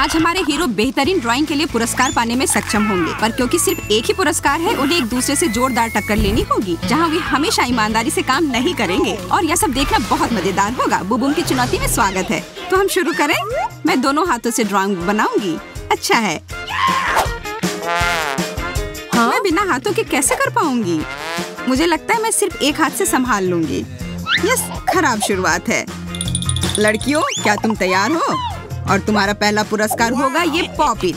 आज हमारे हीरो बेहतरीन ड्राइंग के लिए पुरस्कार पाने में सक्षम होंगे, पर क्योंकि सिर्फ एक ही पुरस्कार है, उन्हें एक दूसरे से जोरदार टक्कर लेनी होगी, जहां वे हमेशा ईमानदारी से काम नहीं करेंगे। और यह सब देखना बहुत मजेदार होगा। बुबूम की चुनौती में स्वागत है। तो हम शुरू करें? मैं दोनों हाथों से ड्राइंग बनाऊंगी। अच्छा है। हाँ? मैं बिना हाथों के कैसे कर पाऊंगी? मुझे लगता है मैं सिर्फ एक हाथ से संभाल लूंगी। यस, खराब शुरुआत है। लड़कियों, क्या तुम तैयार हो? और तुम्हारा पहला पुरस्कार होगा ये पॉपिट।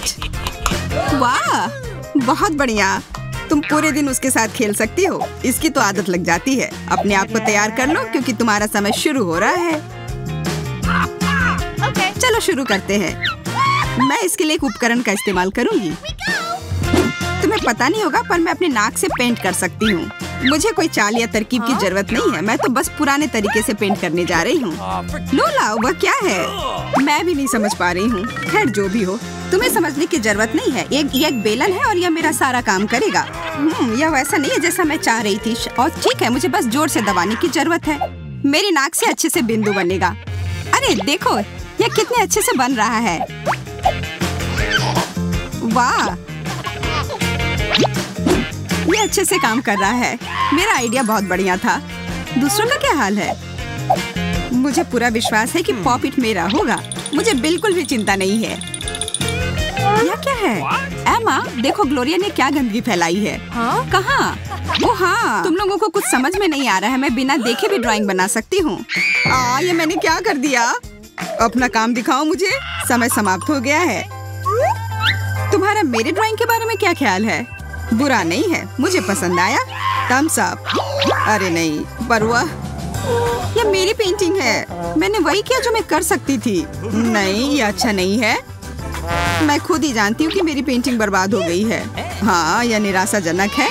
वाह, बहुत बढ़िया। तुम पूरे दिन उसके साथ खेल सकती हो। इसकी तो आदत लग जाती है। अपने आप को तैयार कर लो क्योंकि तुम्हारा समय शुरू हो रहा है। चलो शुरू करते हैं। मैं इसके लिए एक उपकरण का इस्तेमाल करूंगी। तुम्हें पता नहीं होगा, पर मैं अपने नाक से पेंट कर सकती हूँ। मुझे कोई चाल या तरकीब की जरूरत नहीं है। मैं तो बस पुराने तरीके से पेंट करने जा रही हूँ। लोला, वह क्या है? मैं भी नहीं समझ पा रही हूँ। खैर, जो भी हो, तुम्हें समझने की जरूरत नहीं है। एक बेलन है और यह मेरा सारा काम करेगा। यह वैसा नहीं है जैसा मैं चाह रही थी। और ठीक है, मुझे बस जोर से दबाने की जरूरत है। मेरी नाक से अच्छे से बिंदु बनेगा। अरे देखो, यह कितने अच्छे से बन रहा है। वाह, ये अच्छे से काम कर रहा है। मेरा आइडिया बहुत बढ़िया था। दूसरों का क्या हाल है? मुझे पूरा विश्वास है कि पॉपिट मेरा होगा। मुझे बिल्कुल भी चिंता नहीं है। यह क्या है? एमा, देखो ग्लोरिया ने क्या गंदगी फैलाई है। हाँ? कहाँ? ओ हाँ, तुम लोगों को कुछ समझ में नहीं आ रहा है। मैं बिना देखे भी ड्राइंग बना सकती हूँ। ये मैंने क्या कर दिया? अपना काम दिखाओ मुझे। समय समाप्त हो गया है। तुम्हारा मेरे ड्राइंग के बारे में क्या ख्याल है? बुरा नहीं है, मुझे पसंद आया। Thumbs up. अरे नहीं, पर वह यह मेरी पेंटिंग है। मैंने वही किया जो मैं कर सकती थी। नहीं, ये अच्छा नहीं है। मैं खुद ही जानती हूँ कि मेरी पेंटिंग बर्बाद हो गई है। हाँ, यह निराशाजनक है।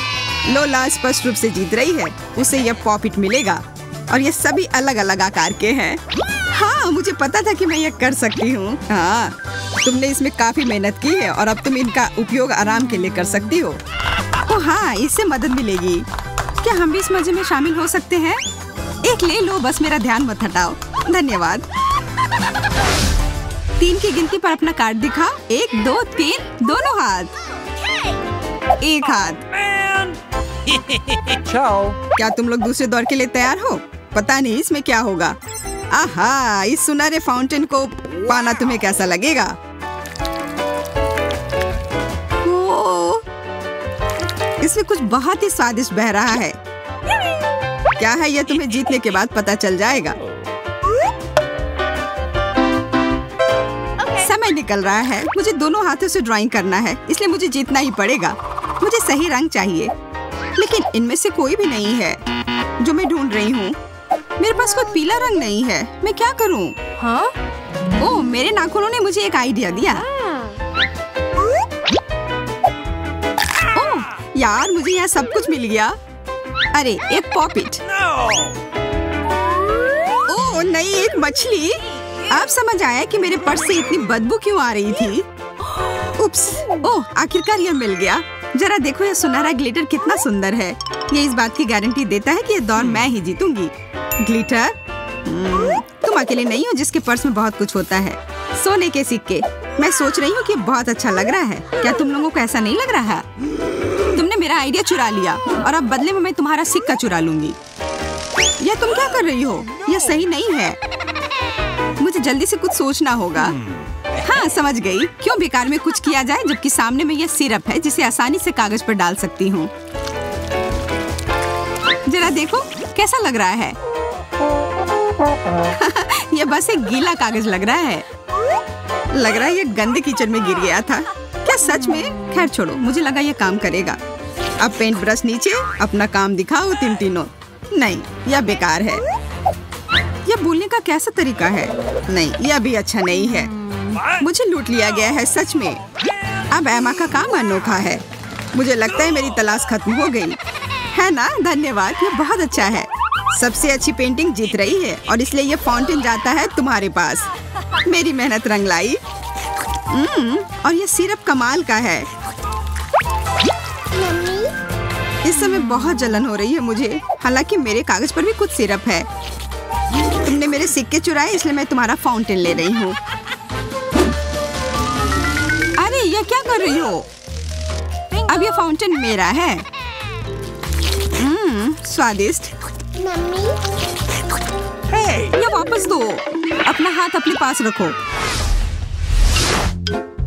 लोला स्पष्ट रूप से जीत रही है। उसे यह पॉपिट मिलेगा और ये सभी अलग अलग आकार के हैं। हाँ, मुझे पता था कि मैं यह कर सकती हूँ। हाँ, तुमने इसमें काफी मेहनत की है और अब तुम इनका उपयोग आराम के लिए कर सकती हो। ओह हाँ, इससे मदद मिलेगी। क्या हम भी इस मजे में शामिल हो सकते हैं? एक ले लो, बस मेरा ध्यान मत हटाओ। धन्यवाद। 3 की गिनती पर अपना कार्ड दिखाओ। 1, 2, 3, दोनों हाथ। एक हाथ। क्या तुम लोग दूसरे दौर के लिए तैयार हो? पता नहीं इसमें क्या होगा। आहा, इस सुनहरे फाउंटेन को पाना तुम्हें कैसा लगेगा? इसमें कुछ बहुत ही स्वादिष्ट बह रहा है। क्या है यह तुम्हें जीतने के बाद पता चल जाएगा। समय निकल रहा है। मुझे दोनों हाथों से ड्राइंग करना है, इसलिए मुझे जीतना ही पड़ेगा। मुझे सही रंग चाहिए, लेकिन इनमें से कोई भी नहीं है जो मैं ढूंढ रही हूँ। मेरे पास कोई पीला रंग नहीं है। मैं क्या करूँ? हाँ? ओह, मेरे नाखूनों ने मुझे एक आइडिया दिया। यार, मुझे यहाँ सब कुछ मिल गया। अरे, एक पॉपिट। ओह नहीं, एक मछली। अब समझ आया कि मेरे पर्स से इतनी बदबू क्यों आ रही थी। उप्स। ओह, आखिरकार यह मिल गया। जरा देखो, यह सुनहरा ग्लिटर कितना सुंदर है। ये इस बात की गारंटी देता है कि यह दौर मैं ही जीतूंगी। ग्लिटर? तुम अकेले नहीं हो जिसके पर्स में बहुत कुछ होता है। सोने के सिक्के। मैं सोच रही हूँ कि बहुत अच्छा लग रहा है। क्या तुम लोगों को ऐसा नहीं लग रहा? तुमने मेरा आइडिया चुरा लिया और अब बदले में मैं तुम्हारा सिक्का चुरा लूंगी। यह तुम क्या कर रही हो? यह सही नहीं है। मुझे जल्दी से कुछ सोचना होगा। हाँ, समझ गई। क्यों बेकार में कुछ किया जाए जबकि सामने में यह सिरप है जिसे आसानी से कागज पर डाल सकती हूँ। जरा देखो कैसा लग रहा है। यह बस एक गीला कागज लग रहा है। लग रहा है यह गंदे कीचड़ में गिर गया था। क्या सच में? खैर छोड़ो, मुझे लगा यह काम करेगा। अब पेंट ब्रश नीचे, अपना काम दिखाओ तीनों। नहीं, यह बेकार है। यह बोलने का कैसा तरीका है? नहीं, यह भी अच्छा नहीं है। मुझे लूट लिया गया है सच में। अब एमा का काम अनोखा है। मुझे लगता है मेरी तलाश खत्म हो गई है ना? धन्यवाद, यह बहुत अच्छा है। सबसे अच्छी पेंटिंग जीत रही है और इसलिए यह फाउंटेन जाता है तुम्हारे पास। मेरी मेहनत रंग लाई। और ये सिरप कमाल का है। इस समय बहुत जलन हो रही है मुझे। हालांकि मेरे कागज पर भी कुछ सिरप है। तुमने मेरे सिक्के चुराए, इसलिए मैं तुम्हारा फाउंटेन ले रही हूँ। कर रही हो? अब ये फाउंटेन मेरा है। स्वादिष्ट। ये वापस दो। अपना हाथ अपने पास रखो।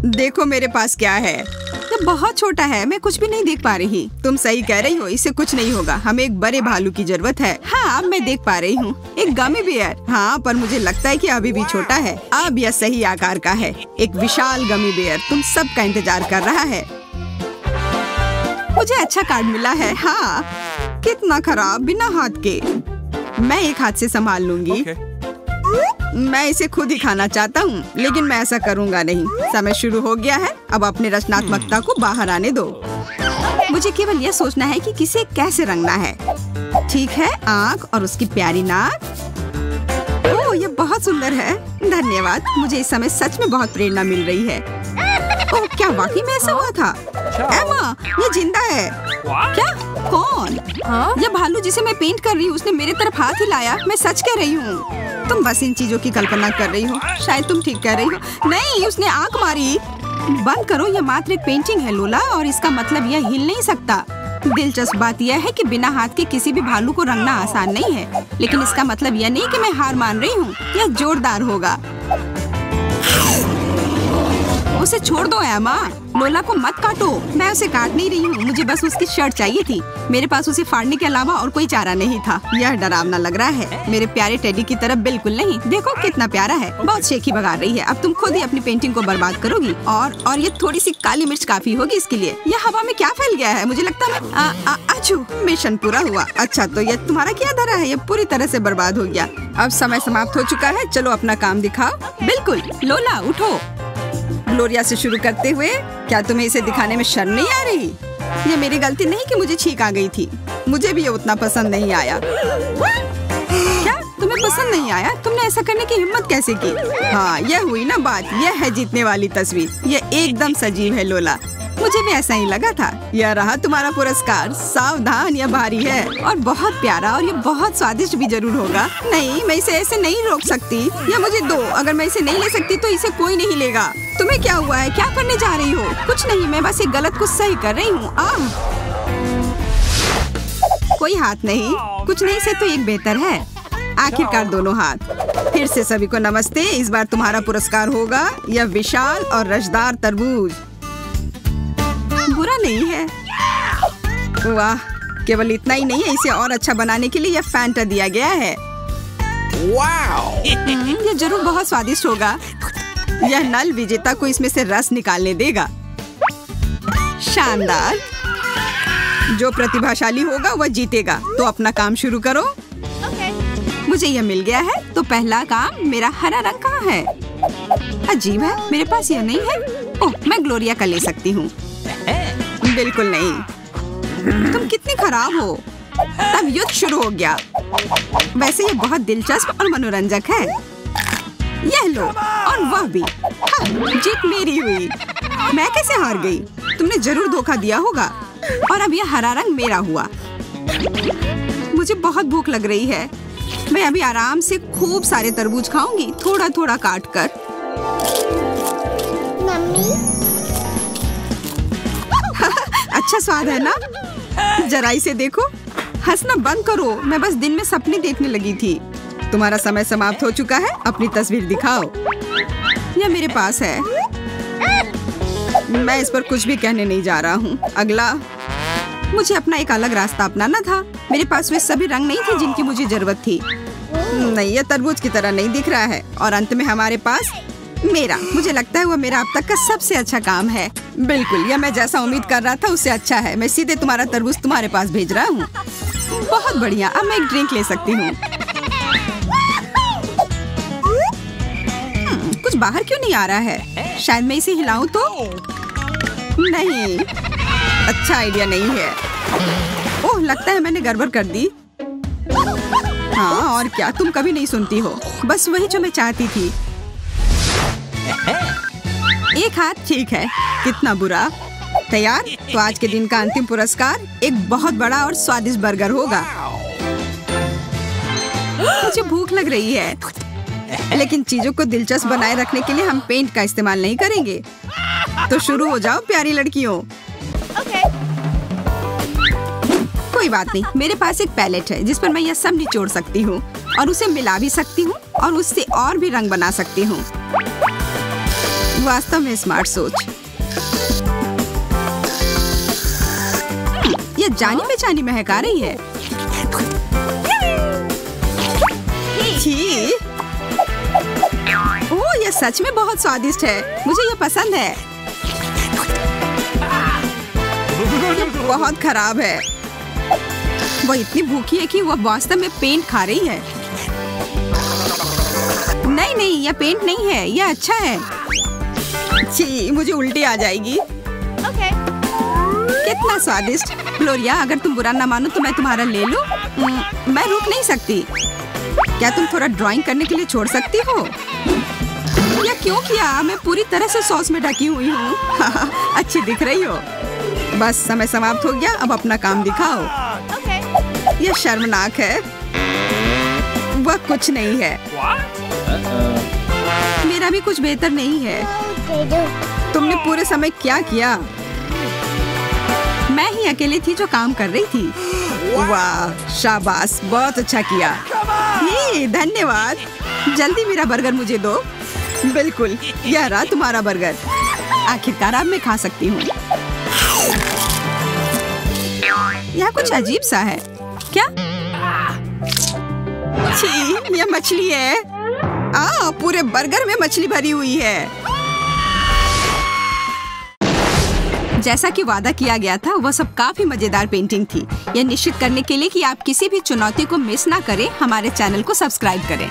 देखो मेरे पास क्या है। ये बहुत छोटा है, मैं कुछ भी नहीं देख पा रही। तुम सही कह रही हो, इससे कुछ नहीं होगा। हमें एक बड़े भालू की जरूरत है। हाँ, अब मैं देख पा रही हूँ, एक गमी बियर। हाँ, पर मुझे लगता है कि अभी भी छोटा है। अब यह सही आकार का है, एक विशाल गमी बियर। तुम सबका इंतजार कर रहा है। मुझे अच्छा कार्ड मिला है। हाँ, कितना खराब, बिना हाथ के। मैं एक हाथ से संभाल लूंगी। मैं इसे खुद ही खाना चाहता हूँ, लेकिन मैं ऐसा करूँगा नहीं। समय शुरू हो गया है, अब अपने रचनात्मकता को बाहर आने दो। मुझे केवल यह सोचना है कि किसे कैसे रंगना है। ठीक है, आँख और उसकी प्यारी नाक। ओह, ये बहुत सुंदर है। धन्यवाद, मुझे इस समय सच में बहुत प्रेरणा मिल रही है। ओह, क्या वाकई में ऐसा हुआ था? एमा, ये जिंदा है। क्या? कौन? यह भालू जिसे मैं पेंट कर रही हूँ, उसने मेरे तरफ हाथ हिलाया। मैं सच कह रही हूँ। तुम बस इन चीजों की कल्पना कर रही हो। शायद तुम ठीक कह रही हो। नहीं, उसने आंख मारी। बंद करो, यह मात्र एक पेंटिंग है लोला, और इसका मतलब यह हिल नहीं सकता। दिलचस्प बात यह है कि बिना हाथ के किसी भी भालू को रंगना आसान नहीं है, लेकिन इसका मतलब यह नहीं कि मैं हार मान रही हूँ। यह जोरदार होगा। उसे छोड़ दो एमा। लोला को मत काटो। मैं उसे काट नहीं रही हूँ, मुझे बस उसकी शर्ट चाहिए थी। मेरे पास उसे फाड़ने के अलावा और कोई चारा नहीं था। यह डरावना लग रहा है। मेरे प्यारे टेडी की तरफ बिल्कुल नहीं। देखो कितना प्यारा है। बहुत शेखी बगा रही है। अब तुम खुद ही अपनी पेंटिंग को बर्बाद करोगी। और ये थोड़ी सी काली मिर्च काफी होगी इसके लिए। यह हवा में क्या फैल गया है? मुझे लगता है अच्छू, मिशन पूरा हुआ। अच्छा, तो यह तुम्हारा क्या धरा है? यह पूरी तरह से बर्बाद हो गया। अब समय समाप्त हो चुका है। चलो अपना काम दिखाओ। बिल्कुल, लोला उठो। ग्लोरिया से शुरू करते हुए, क्या तुम्हें इसे दिखाने में शर्म नहीं आ रही? ये मेरी गलती नहीं कि मुझे छींक आ गई थी। मुझे भी ये उतना पसंद नहीं आया। क्या तुम्हें पसंद नहीं आया? तुमने ऐसा करने की हिम्मत कैसे की? हाँ, यह हुई ना बात। यह है जीतने वाली तस्वीर। यह एकदम सजीव है लोला। मुझे भी ऐसा ही लगा था। यह रहा तुम्हारा पुरस्कार। सावधान, यह भारी है और बहुत प्यारा, और यह बहुत स्वादिष्ट भी जरूर होगा। नहीं, मैं इसे ऐसे नहीं रोक सकती। यह मुझे दो। अगर मैं इसे नहीं ले सकती तो इसे कोई नहीं लेगा। तुम्हें क्या हुआ है? क्या करने जा रही हो? कुछ नहीं, मैं बस एक गलत को सही कर रही हूँ। कोई हाथ नहीं। कुछ नहीं से तो एक बेहतर है। आखिरकार दोनों हाथ। फिर से सभी को नमस्ते। इस बार तुम्हारा पुरस्कार होगा यह विशाल और रसदार तरबूज। बुरा नहीं है। वाह, केवल इतना ही नहीं है, इसे और अच्छा बनाने के लिए यह फैंटा दिया गया है। यह जरूर बहुत स्वादिष्ट होगा। यह नल विजेता को इसमें से रस निकालने देगा। शानदार। जो प्रतिभाशाली होगा वह जीतेगा। तो अपना काम शुरू करो। मुझे यह मिल गया है। तो पहला काम, मेरा हरा रंग कहाँ है? अजीब है, मेरे पास यह नहीं है। ओह, मैं ग्लोरिया का ले सकती हूँ। बिल्कुल नहीं। तुम कितनी खराब हो। तब युद्ध शुरू हो गया। वैसे ये बहुत दिलचस्प और मनोरंजक है। यह लो, और वह भी। हाँ, जीत मेरी हुई। मैं कैसे हार गई? तुमने जरूर धोखा दिया होगा। और अब यह हरा रंग मेरा हुआ। मुझे बहुत भूख लग रही है। मैं अभी आराम से खूब सारे तरबूज खाऊंगी, थोड़ा थोड़ा काट कर। अच्छा स्वाद है ना? जरा इसे देखो। हंसना बंद करो। मैं बस दिन में सपने देखने लगी थी। तुम्हारा समय समाप्त हो चुका है। अपनी तस्वीर दिखाओ। यह मेरे पास है। मैं इस पर कुछ भी कहने नहीं जा रहा हूँ। अगला, मुझे अपना एक अलग रास्ता अपनाना था। मेरे पास वे सभी रंग नहीं थे जिनकी मुझे जरूरत थी। नहीं, यह तरबूज की तरह नहीं दिख रहा है। और अंत में हमारे पास मेरा। मुझे लगता है वह मेरा अब तक का सबसे अच्छा काम है। बिल्कुल, यह मैं जैसा उम्मीद कर रहा था उससे अच्छा है। मैं सीधे तुम्हारा तरबूज तुम्हारे पास भेज रहा हूँ। बहुत बढ़िया। अब मैं एक ड्रिंक ले सकती हूँ। कुछ बाहर क्यों नहीं आ रहा है? शायद मैं इसे हिलाऊं तो? नहीं, अच्छा आइडिया नहीं है। ओह, लगता है मैंने गड़बड़ कर दी। हाँ, और क्या, तुम कभी नहीं सुनती हो। बस वही जो मैं चाहती थी। एक हाथ ठीक है। कितना बुरा। तैयार? तो आज के दिन का अंतिम पुरस्कार एक बहुत बड़ा और स्वादिष्ट बर्गर होगा। मुझे भूख लग रही है, लेकिन चीजों को दिलचस्प बनाए रखने के लिए हम पेंट का इस्तेमाल नहीं करेंगे। तो शुरू हो जाओ प्यारी लड़कियों। कोई बात नहीं, मेरे पास एक पैलेट है जिस पर मैं यह सब निचोड़ सकती हूँ और उसे मिला भी सकती हूँ और उससे और भी रंग बना सकती हूँ। वास्तव में स्मार्ट सोच। यह जानी पहचानी महक आ रही है। छी! ओह, यह सच में बहुत स्वादिष्ट है। मुझे यह पसंद है। यह बहुत खराब है। वो इतनी भूखी है कि वह वास्तव में पेंट खा रही है। नहीं नहीं, यह पेंट नहीं है, यह अच्छा है। छी, मुझे उल्टी आ जाएगी। कितना स्वादिष्ट। ग्लोरिया, अगर तुम बुरा ना मानो तो मैं तुम्हारा ले लूं? मैं रुक नहीं सकती। क्या तुम थोड़ा ड्राइंग करने के लिए छोड़ सकती हो? या क्यों किया? मैं पूरी तरह से सॉस में ढकी हुई हूँ। अच्छी दिख रही हो। बस समय समाप्त हो गया, अब अपना काम दिखाओ। यह शर्मनाक है। वह कुछ नहीं है। मेरा भी कुछ बेहतर नहीं है। तुमने पूरे समय क्या किया? मैं ही अकेली थी जो काम कर रही थी। वाह, शाबाश, बहुत अच्छा किया। ये धन्यवाद। जल्दी मेरा बर्गर मुझे दो। बिल्कुल, यह रहा तुम्हारा बर्गर। आखिरकार अब मैं खा सकती हूँ। यह कुछ अजीब सा है। क्या? छी, यह मछली है। पूरे बर्गर में मछली भरी हुई है। जैसा कि वादा किया गया था, वह सब काफी मजेदार पेंटिंग थी। यह निश्चित करने के लिए कि आप किसी भी चुनौती को मिस ना करें, हमारे चैनल को सब्सक्राइब करें।